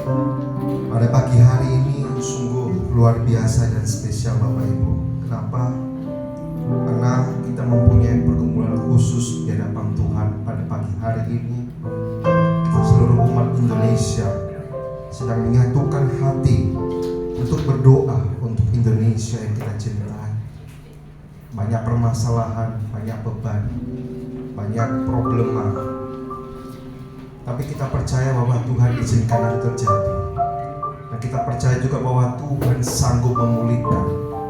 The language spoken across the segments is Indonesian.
Pada pagi hari ini sungguh luar biasa dan spesial Bapak Ibu. Kenapa? Karena kita mempunyai pergumulan khusus di hadapan Tuhan pada pagi hari ini. Seluruh umat Indonesia sedang menyatukan hati untuk berdoa untuk Indonesia yang kita cintai. Banyak permasalahan, banyak beban, banyak problema. Tapi kita percaya bahwa Tuhan izinkan itu terjadi. Dan kita percaya juga bahwa Tuhan sanggup memulihkan,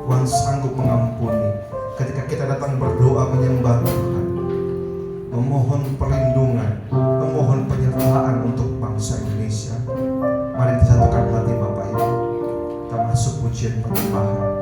Tuhan sanggup mengampuni. Ketika kita datang berdoa menyembah Tuhan, memohon perlindungan, memohon penyertaan untuk bangsa Indonesia. Mari kita satukan hati Bapak Ibu. Kita masuk pujian penyembahan.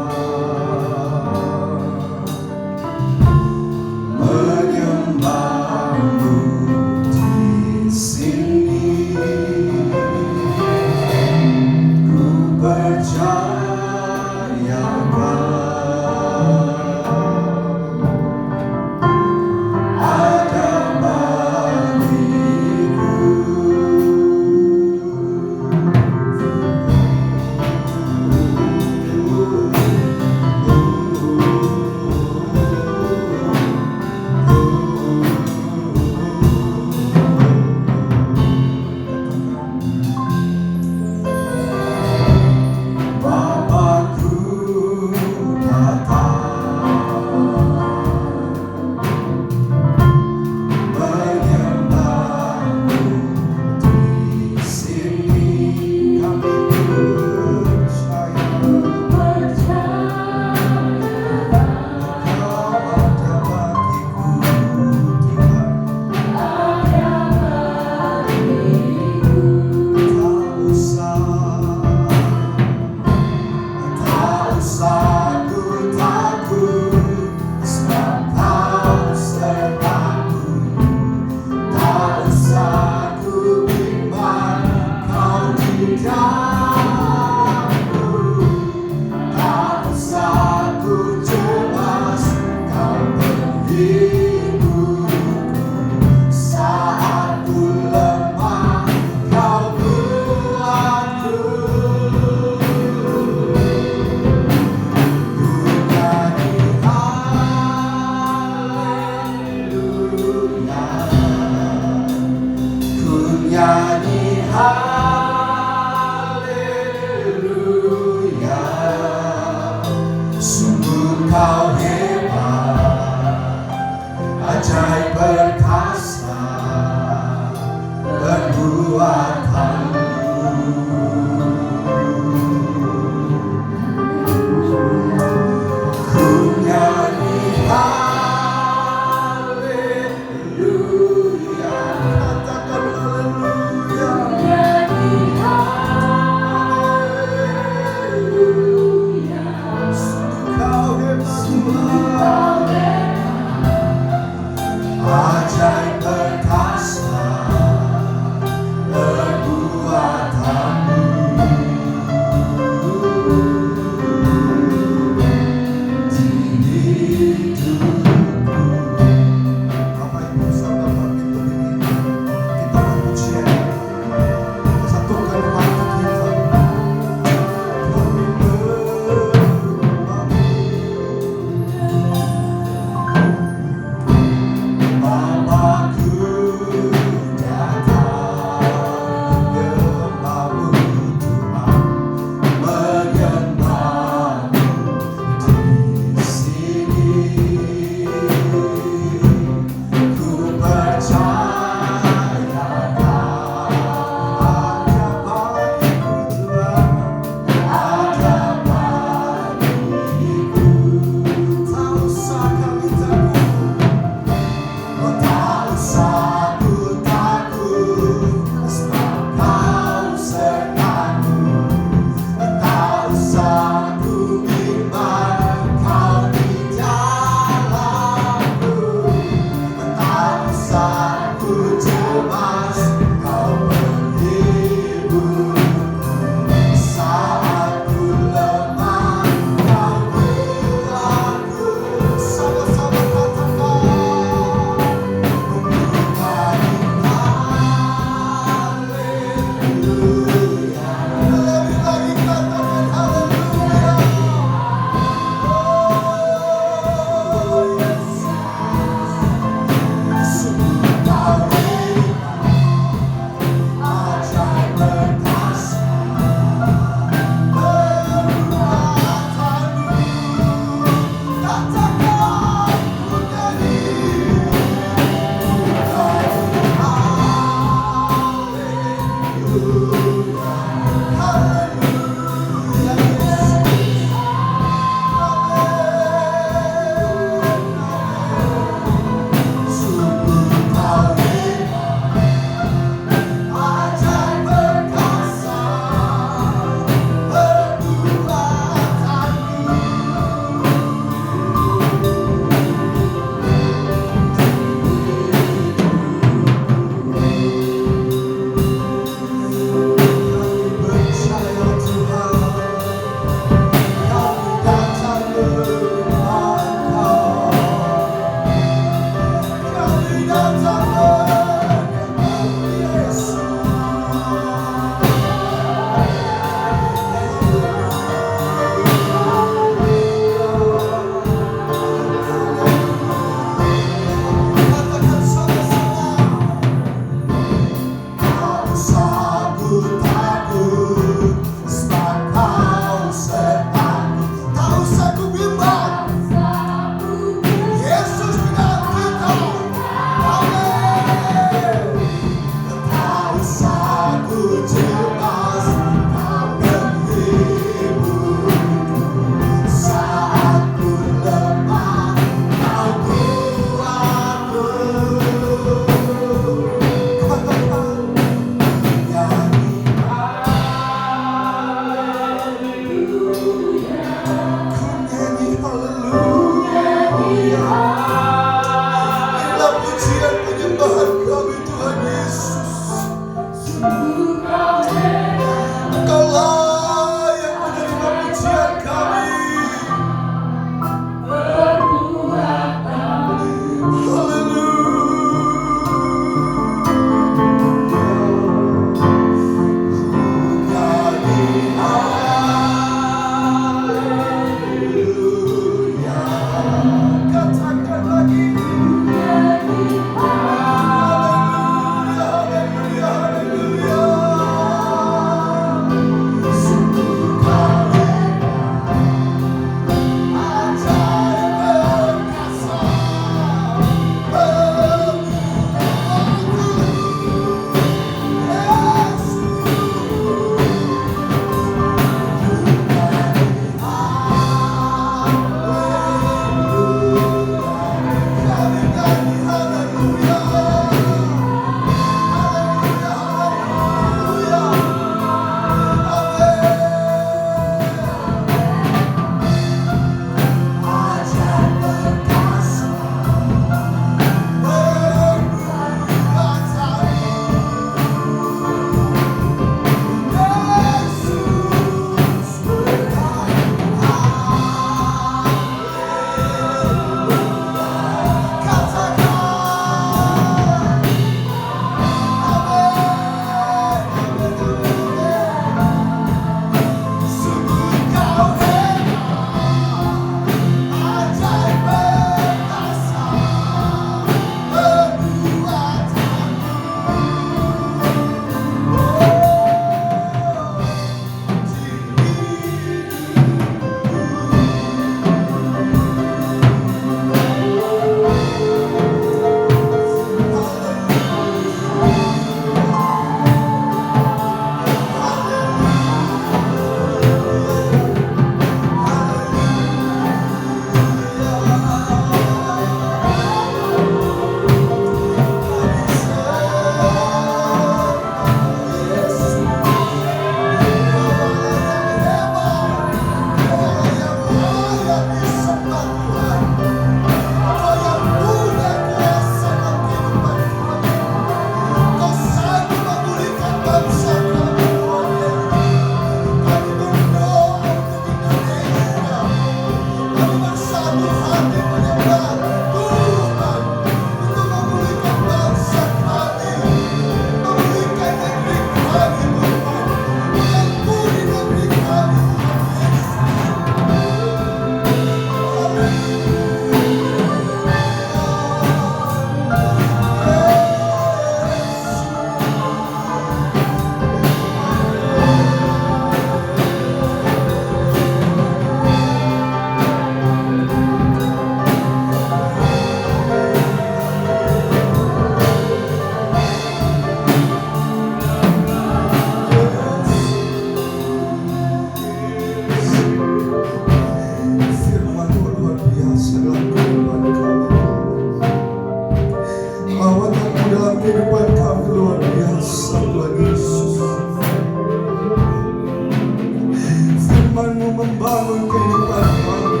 membangun kehidupan kami.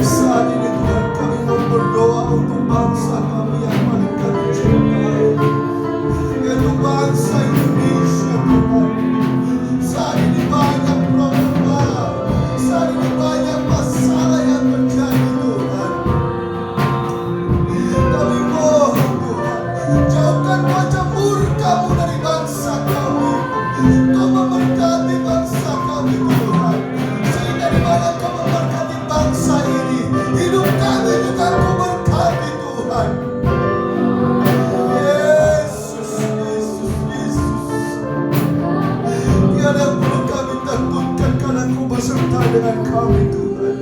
Saat ini Tuhan, kami mau berdoa untuk bangsa kami yang paling kami cintai, yaitu bangsa Indonesia Tuhan. Saat ini banyak problema, saat ini banyak masalah yang terjadi Tuhan. Kami mohon Tuhan, jauhkan wajah murka-Mu dari bangsa kami. Kau memberkati bangsa kami Tuhan, sehingga di mana Kau memberkati bangsa ini, hidup kami juga Kau berkati Tuhan. Yesus, Yesus, Yesus. Tiada yang perlu kami takutkan karena Kau beserta dengan kami Tuhan.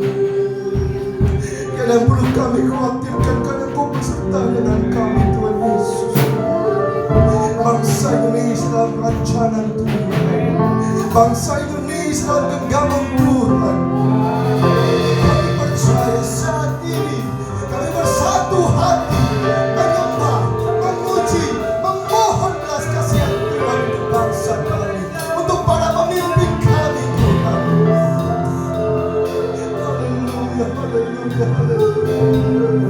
Tiada yang perlu kami khawatirkan karena Kau beserta dengan kami Tuhan Yesus. Bangsa Indonesia dalam rancangan Tuhan, bangsa Indonesia dalam genggaman Tuhan. Kami percaya saat ini kami bersatu hati menyembah, memuji, memohon belas kasihan Tuhan untuk bangsa kami, untuk para pemimpin kami Tuhan. Haleluya, haleluya, haleluya, haleluya, haleluya.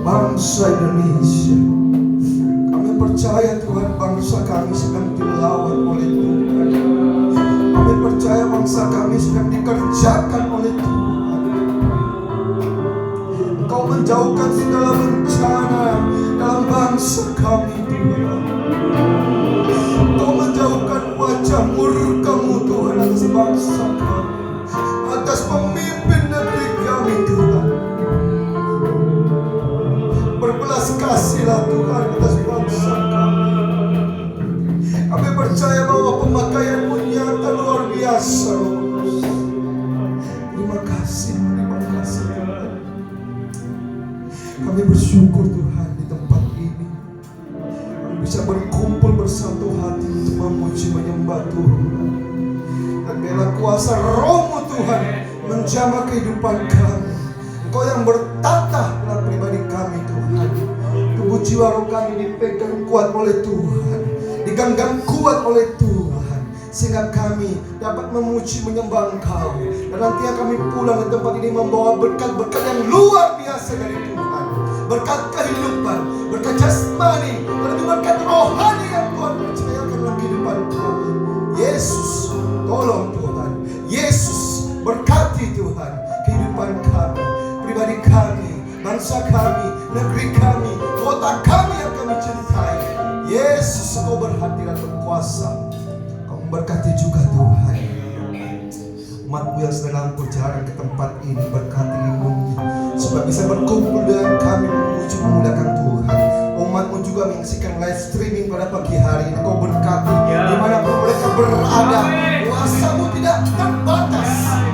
Bangsa Indonesia, kami percaya Tuhan bangsa kami sedang dilawan oleh Tuhan. Kami percaya bangsa kami sedang dikerjakan oleh Tuhan. Engkau menjauhkan segala bencana dalam bangsa kami Tuhan. Engkau menjauhkan wajah murka-Mu Tuhan atas bangsa kami, atas pemimpin negeri kami Tuhan. Berbelas kasihlah Tuhan atas bangsa kami. Kami percaya bahwa pemakaian-Mu nyata luar biasa. Terima kasih Tuhan. Kami bersyukur Tuhan di tempat ini kami bisa berkumpul bersatu hati untuk memuji menyembah Tuhan. Dan biarlah kuasa Roh-Mu Tuhan menjamah kehidupan kami. Engkau yang bertata dalam pribadi kami Tuhan. Tubuh jiwa roh kami dipegang kuat oleh Tuhan, digenggam kuat oleh Tuhan, sehingga kami dapat memuji menyembah Engkau. Dan nantinya kami pulang ke tempat ini membawa berkat-berkat yang luar biasa dari Tuhan. Berkat kehidupan, berkat jasmani, dan berkat rohani yang Tuhan percayakan dalam kehidupan kami. Yesus, tolong Tuhan. Yesus, berkati Tuhan kehidupan kami, pribadi kami, bangsa kami, negeri kami, kota kami yang kami cintai. Yesus, Engkau berhati dan berkuasa. Kau memberkati juga Tuhan. umat-Mu yang sedang perjalanan ke tempat ini, berkati lindungi supaya bisa berkumpul dengan kami memuji memuliakan Tuhan. Umat-Mu juga menyaksikan live streaming pada pagi hari ini, Kau berkati dimanapun mereka berada. Kuasa-Mu tidak terbatas,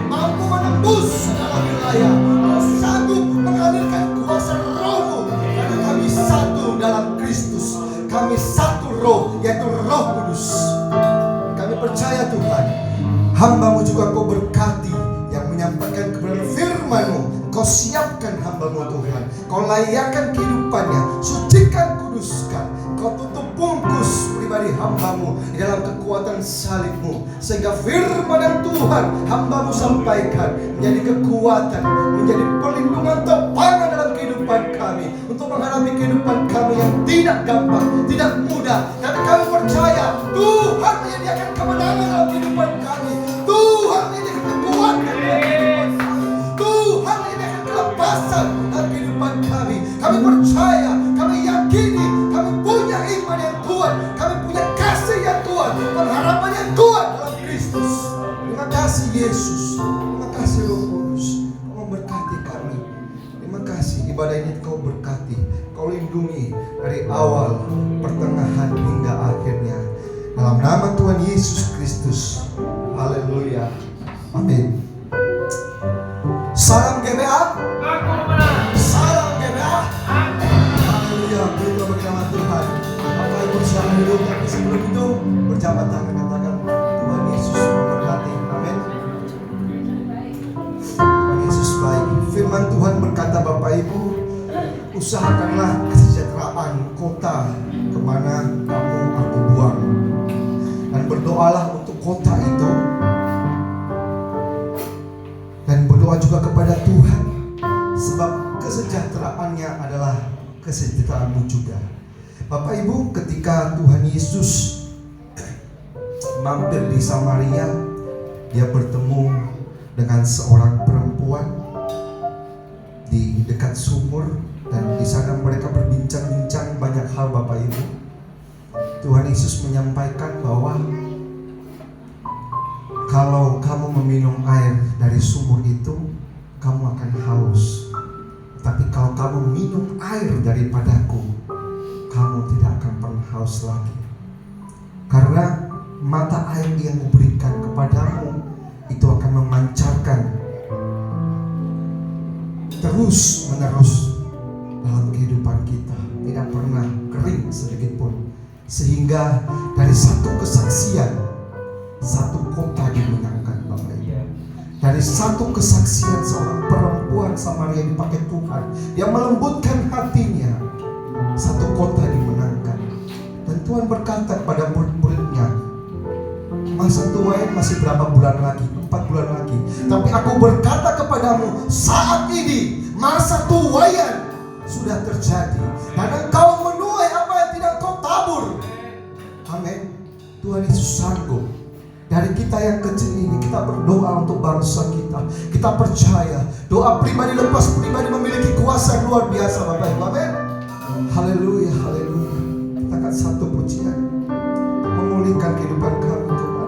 mampu menembus segala wilayah. Kau sanggup mengalirkan kuasa Roh-Mu, karena kami satu dalam Kristus. Kami satu roh, yaitu Roh Kudus. Kami percaya Tuhan, hamba-Mu juga Kau berkati yang menyampaikan kebenaran firman-Mu. Kau siapkan hamba-Mu Tuhan, Kau layakkan kehidupannya, sucikan, kuduskan. Kau tutup bungkus pribadi hamba-Mu di dalam kekuatan salib-Mu, sehingga firman yang Tuhan hamba-Mu sampaikan menjadi kekuatan, menjadi perlindungan topangan dalam kehidupan kami, untuk menghadapi kehidupan kami yang tidak gampang, tidak mudah. Tapi kami percaya Tuhan menyediakan kemenangan dalam kehidupan kami. Tuhan menyediakan kekuatan dalam kehidupan kami. Tuhan menyediakan kelepasan dalam kehidupan kami. Kami percaya, kami yakini, kami punya iman yang kuat, kami punya kasih yang kuat, pengharapan yang kuat dalam Kristus. Terima kasih Yesus, terima kasih Roh Kudus, Kau memberkati kami. Terima kasih ibadah ini Kau berkati, Kau lindungi dari awal, pertengahan hingga akhirnya. Dalam nama Tuhan Yesus Kristus. Haleluya. Amin. Salam GBA. Salam GBA. Haleluya. Berdoa bagi nama Tuhan. Bapak Ibu silakan duduk, tapi sebelum itu berjabat tangan, katakan Tuhan Yesus memberkati. Amin. Tuhan Yesus baik. Firman Tuhan berkata, Bapak Ibu, usahakanlah kesejahteraan kota kemana kamu aku buang, dan berdoalah untuk kota itu, dan berdoa juga kepada Tuhan, sebab kesejahteraannya adalah kesejahteraanmu juga. Bapak Ibu, ketika Tuhan Yesus mampir di Samaria, Dia bertemu dengan seorang perempuan di dekat sumur, dan di sana mereka berbincang-bincang banyak hal. Bapak Ibu, Tuhan Yesus menyampaikan bahwa kalau kamu meminum air dari sumur itu, kamu akan haus. Tapi kalau kamu minum air daripadaku, kamu tidak akan pernah haus lagi. Karena mata air yang kuberikan kepadamu itu akan memancarkan terus menerus dalam kehidupan kita, tidak pernah kering sedikit pun. Sehingga dari satu kesaksian, satu kota dimenangkan, Bapak Ibu. Dari satu kesaksian seorang perempuan Samaria yang dipakai Tuhan, yang melembutkan hatinya, satu kota dimenangkan. Dan Tuhan berkata kepada murid-muridnya, masa tuain masih berapa bulan lagi? 4 bulan lagi. Tapi aku berkata kepadamu, saat ini masa tuayan sudah terjadi, dan engkau menuai apa yang tidak kau tabur. Amin. Tuhan Yesus sanggup. Dari kita yang kecil ini, kita berdoa untuk bangsa kita. Kita percaya doa pribadi lepas pribadi memiliki kuasa yang luar biasa, Bapak Ibu. Amin. Haleluya, haleluya. Kita akan satu pujian memulihkan kehidupan kami, Tuhan.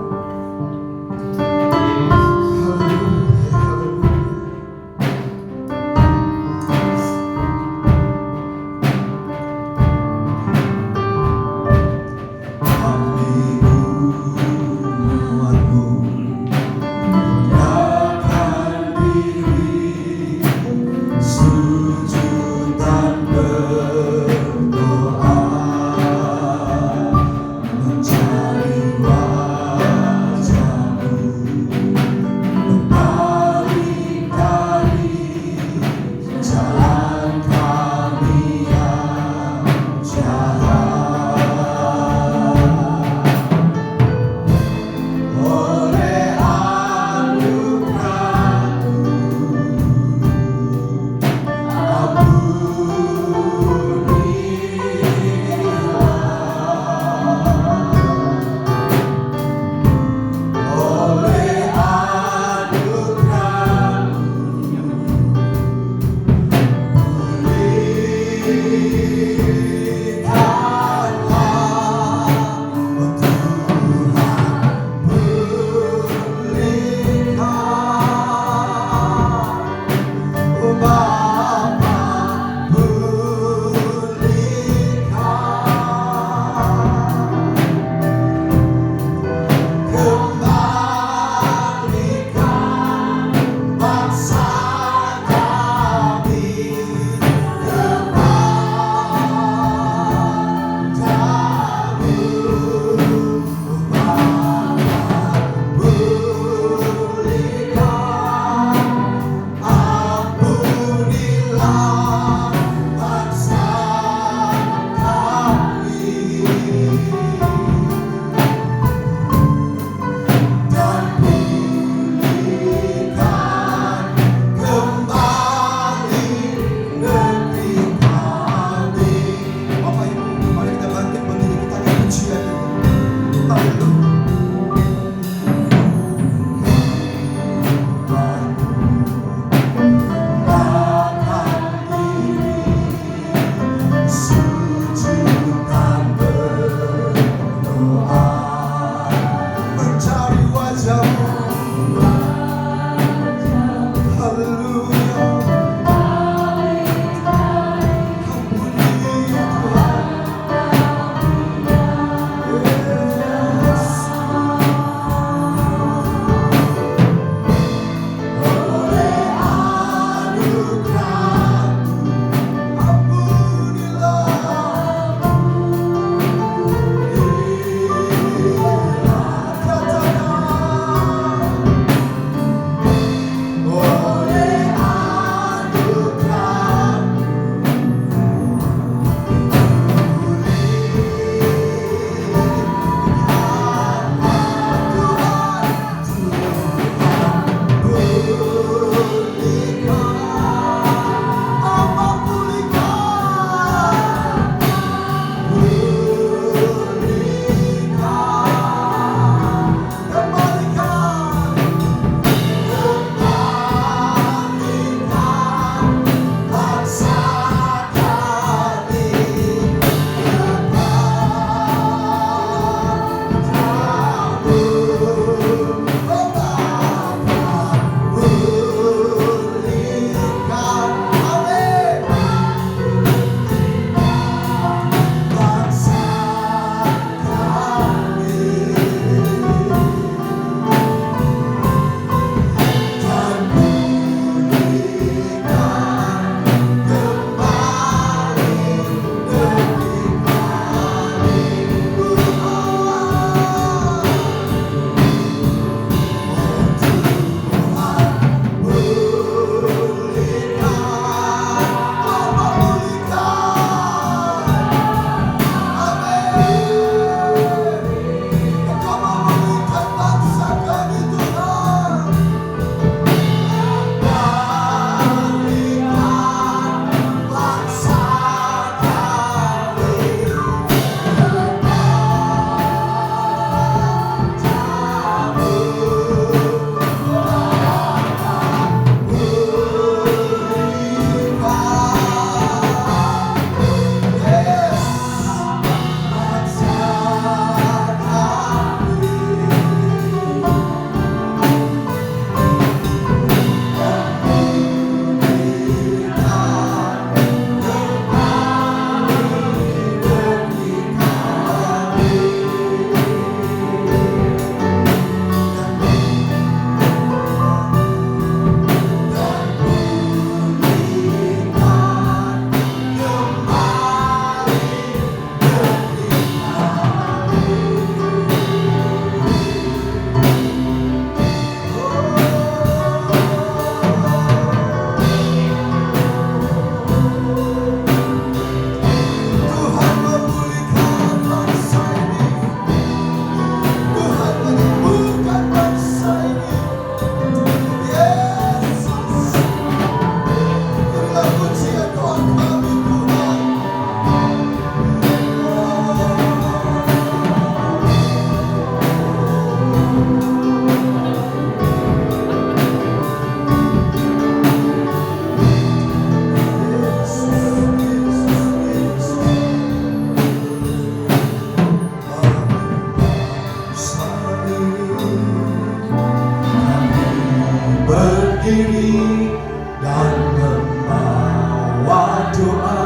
dan membawa doa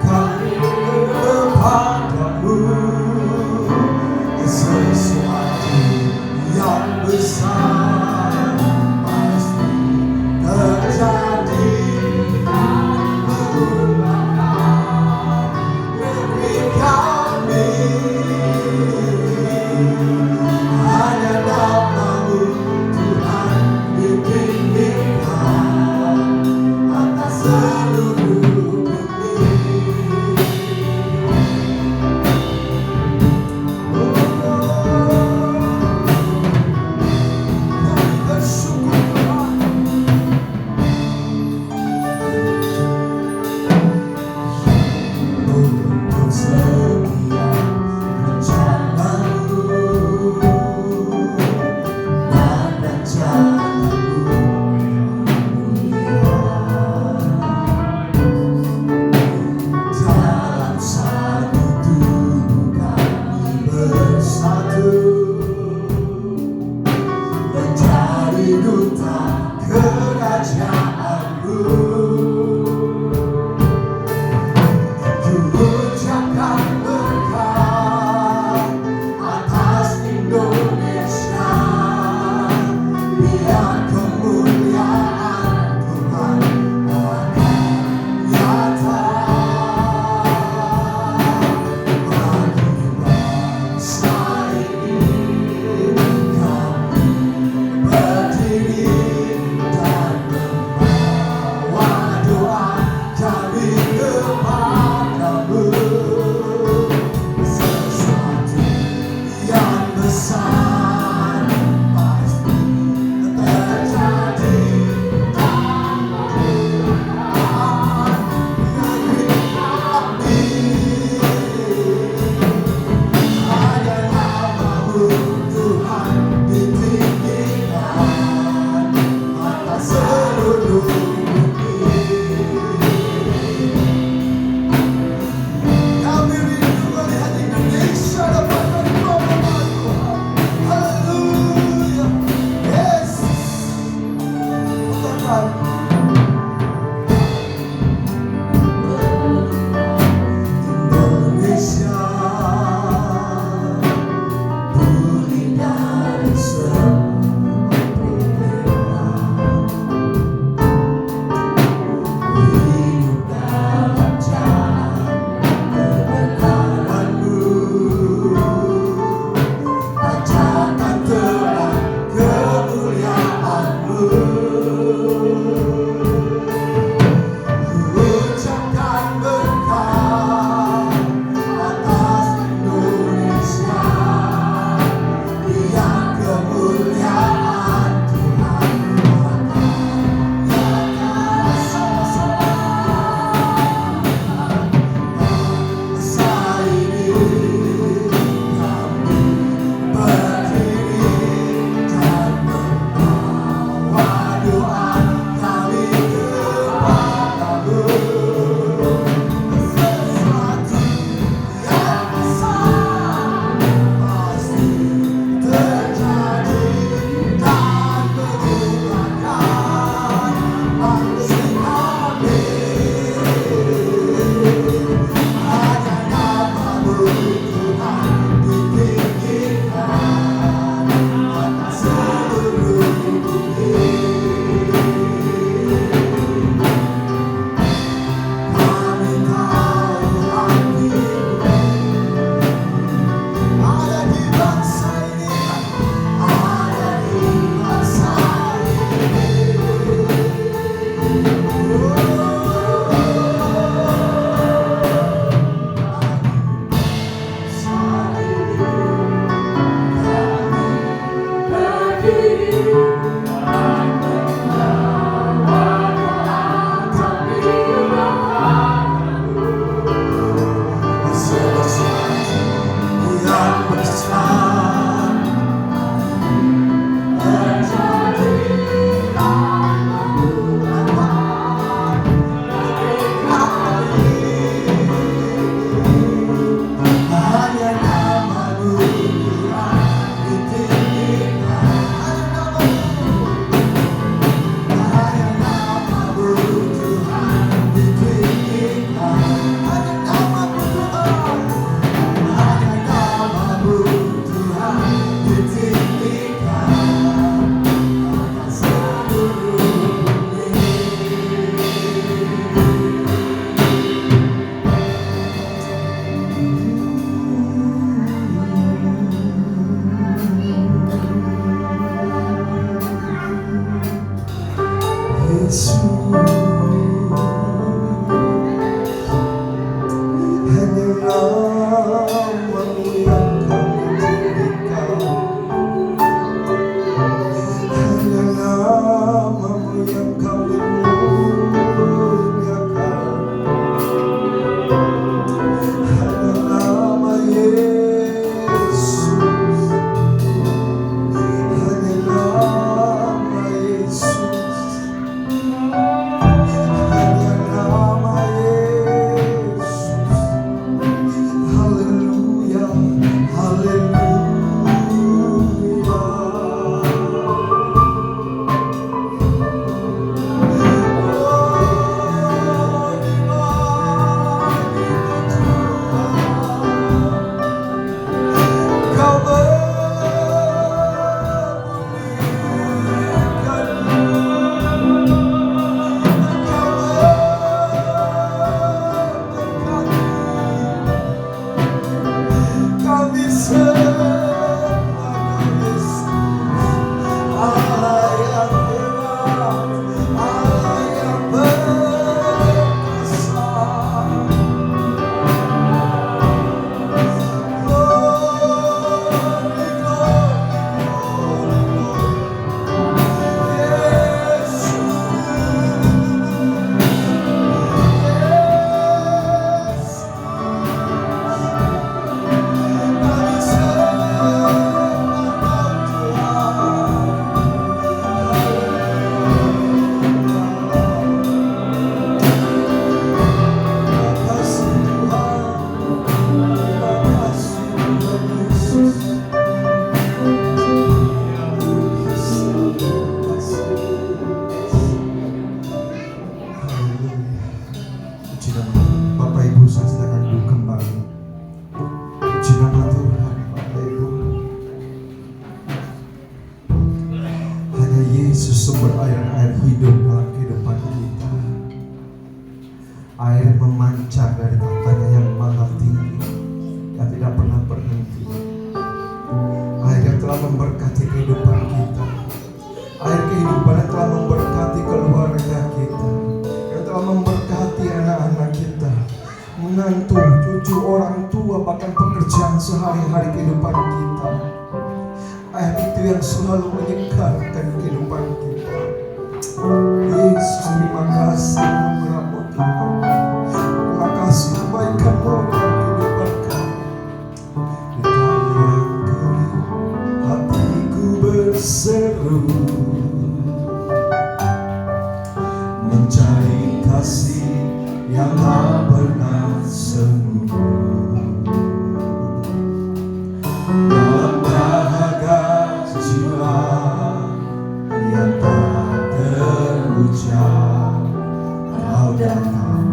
kami kepadamu. Sesuatu yang besar pasti terjadi. Negeri kami hanya namamu Tuhan ditinggikan. telah memberkati kehidupan kita, air kehidupan yang telah memberkati keluarga kita, yang telah memberkati anak-anak kita, menantu, cucu, orang tua, bahkan pekerjaan sehari-hari kehidupan kita. Air itu yang selalu menyegarkan kehidupan kita. Yesus, terima kasih anugerah-Mu Tuhan. Terima kasih kebaikan-Mu dalam kehidupan kami. Di tanah yang kering, hatiku berseru mencari kasih yang tak pernah semu. Dalam dahaga jiwa yang tak terucap, Kau datang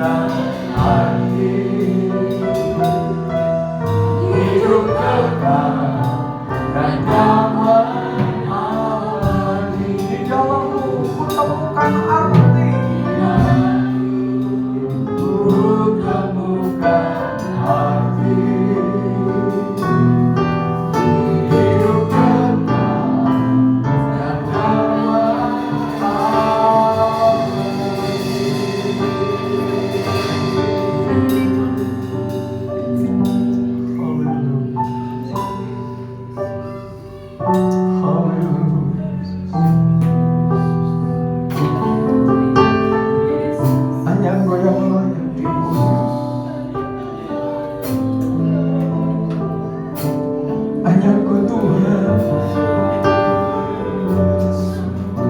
menemukan arti hidup kekal dan damai abadi. Di dalammu ku temukan arti, ku temukan arti hidup kekal dan damai abadi. Hanya Engkau yang layak dipuji, hanya Engkau Tuhan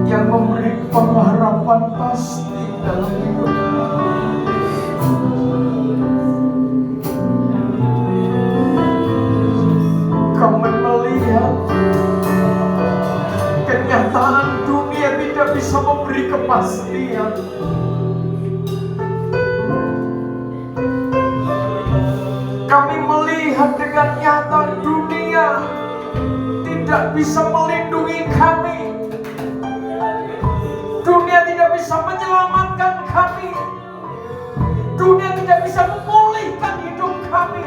yang memberi pengharapan pasti dalam hidup kami. Melihat kenyataan dunia tidak bisa memberi kepastian. Kami melihat dengan nyata dunia tidak bisa melindungi kami. Dunia tidak bisa menyelamatkan kami. Dunia tidak bisa memulihkan hidup kami.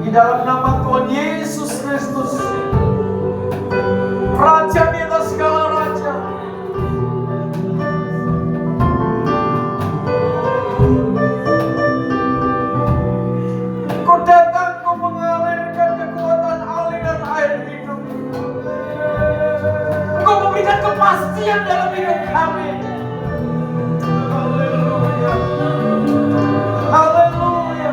Di dalam nama Tuhan Yesus Kristus, Raja di atas segala raja, Kau datang, Kau mengalirkan kekuatan aliran air hidup. Kau memberikan kepastian dalam hidup kami. Haleluya. Haleluya.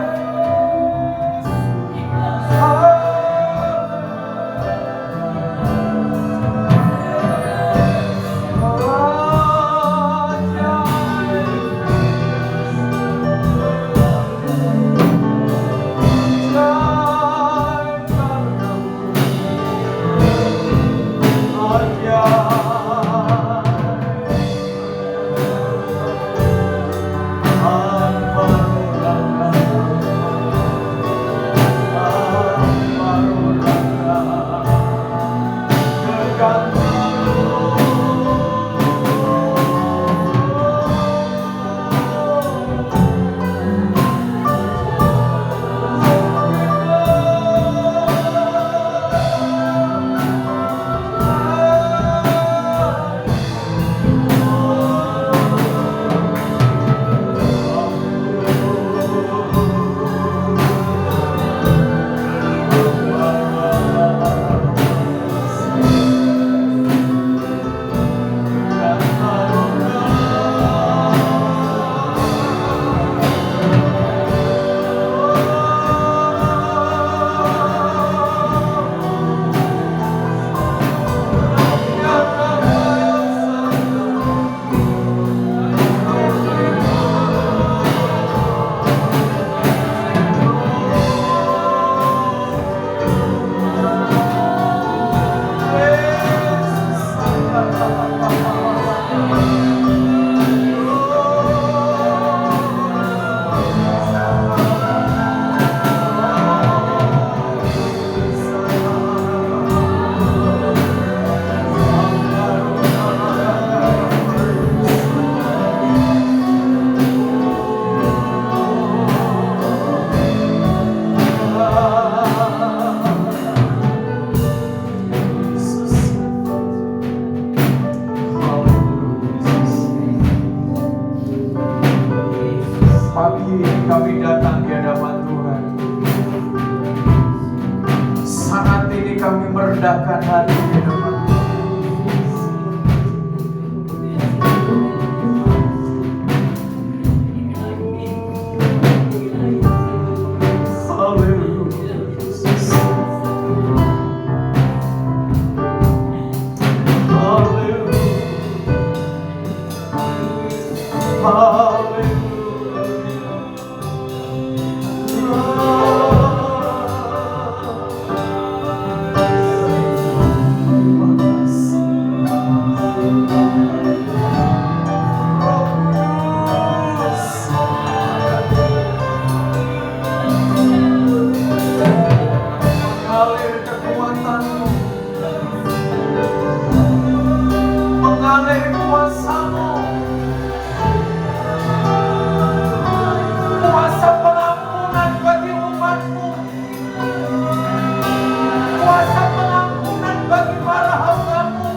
Kami datang di hadapan Tuhan. Saat ini kami merendahkan hati di hadapan Tuhan. Haleluya. Haleluya. Haleluya. mengalir kekuatan-Mu, mengalir kuasa-Mu, kuasa pengampunan bagi umat-Mu, kuasa pengampunan bagi para hamba-Mu,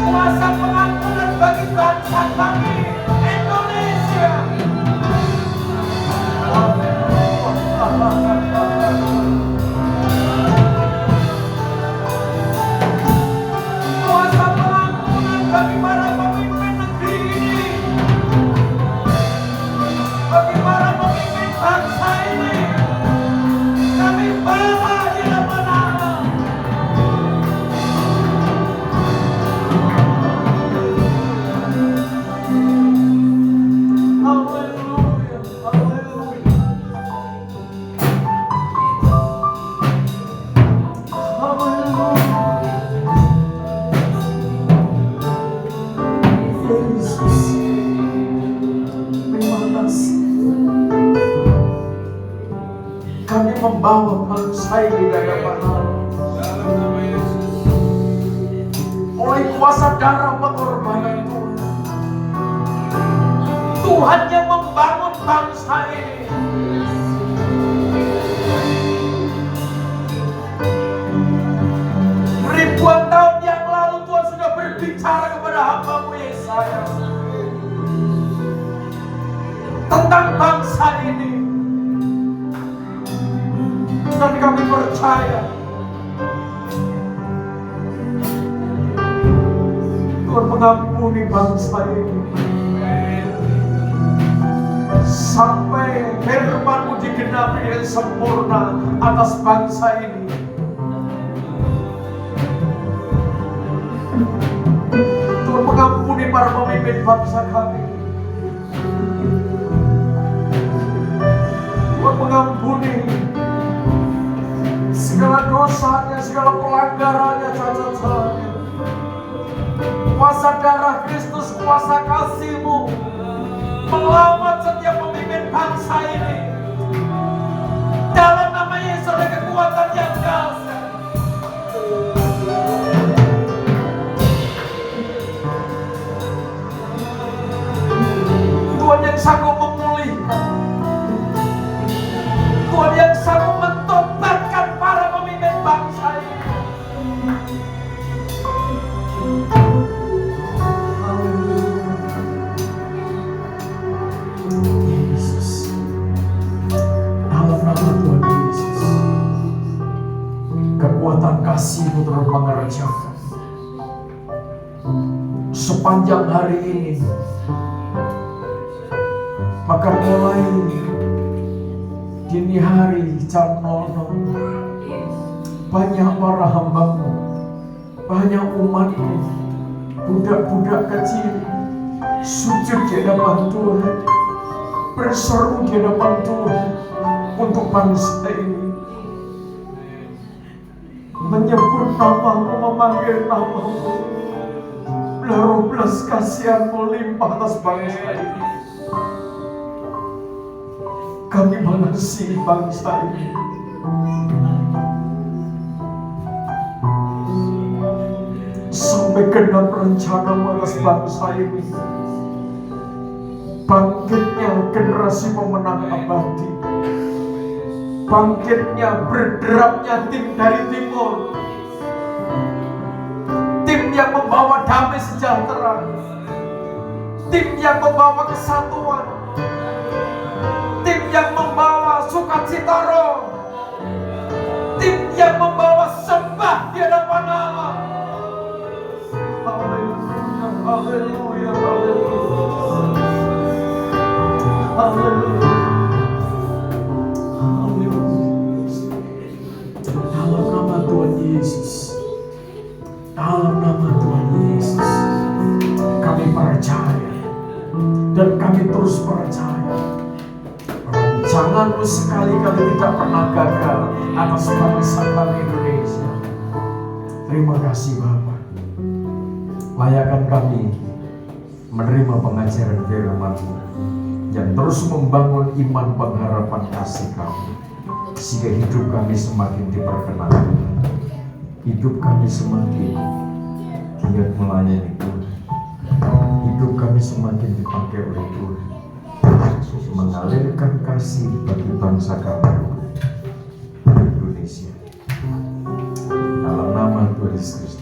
kuasa pengampunan bagi bangsa kami Indonesia. Kuasa pengampunan bagi para pemimpin negeri ini, bagi para pemimpin bangsa ini, kami bawa di nama-nama. Haleluya, haleluya, haleluya. Yesus, terima kasih. Kami membawa bangsa ini di hadapan-Mu. Oleh kuasa darah pengorbanan Tuhan, Tuhan yang membangun bangsa ini. Ribuan tahun yang lalu Tuhan sudah berbicara kepada hamba-Mu Yesaya tentang bangsa ini. Dan kami percaya Tuhan mengampuni bangsa ini sampai firman-Mu digenapi dengan sempurna atas bangsa ini. Tuhan mengampuni para pemimpin bangsa kami. Tuhan mengampuni segala dosanya, segala pelanggarannya, cacat-cacatnya. Kuasa darah Kristus, kuasa kasih-Mu melawat setiap pemimpin bangsa ini. Dalam nama Yesus ada kekuatan yang dahsyat. Tuhan yang sanggup memulihkan, Tuhan yang sanggup mentobatkan para pemimpin bangsa ini. Yesus, dalam nama Tuhan Yesus, kekuatan kasih-Mu terus mengerjakan sepanjang hari ini. Maka mulai dini hari jam 00, banyak para hamba-Mu, banyak umat-Mu, budak-budak kecil sujud di hadapan Tuhan, berseru di hadapan Tuhan untuk bangsa ini, menyebut nama-Mu, memanggil nama-Mu. Roh belas kasihan-Mu limpah atas bangsa ini. Kami mengasihi bangsa ini. Sampai genap rencana-Mu atas bangsa ini. Bangkitnya generasi pemenang abadi. Bangkitnya berderapnya tim dari timur. Tim yang membawa damai sejahtera. Tim yang membawa kesatuan. Tim yang membawa sukacita roh. Tim yang membawa sembah di hadapan Allah. Haleluya, haleluya, haleluya. Haleluya. Haleluya. Dalam nama Tuhan Yesus. Dalam nama Tuhan Yesus. Kami percaya. Dan kami terus percaya. Rancangan-Mu sekali-kali tidak pernah gagal atas bangsa kami Indonesia. Terima kasih Bapa. Layakkan kami menerima pengajaran firman-Mu yang terus membangun iman pengharapan kasih kami. sehingga hidup kami semakin diperkenalkan, hidup kami semakin giat melayani Tuhan, hidup kami semakin dipakai oleh Tuhan mengalirkan kasih bagi bangsa kami Indonesia. Dalam nama Tuhan Yesus Kristus.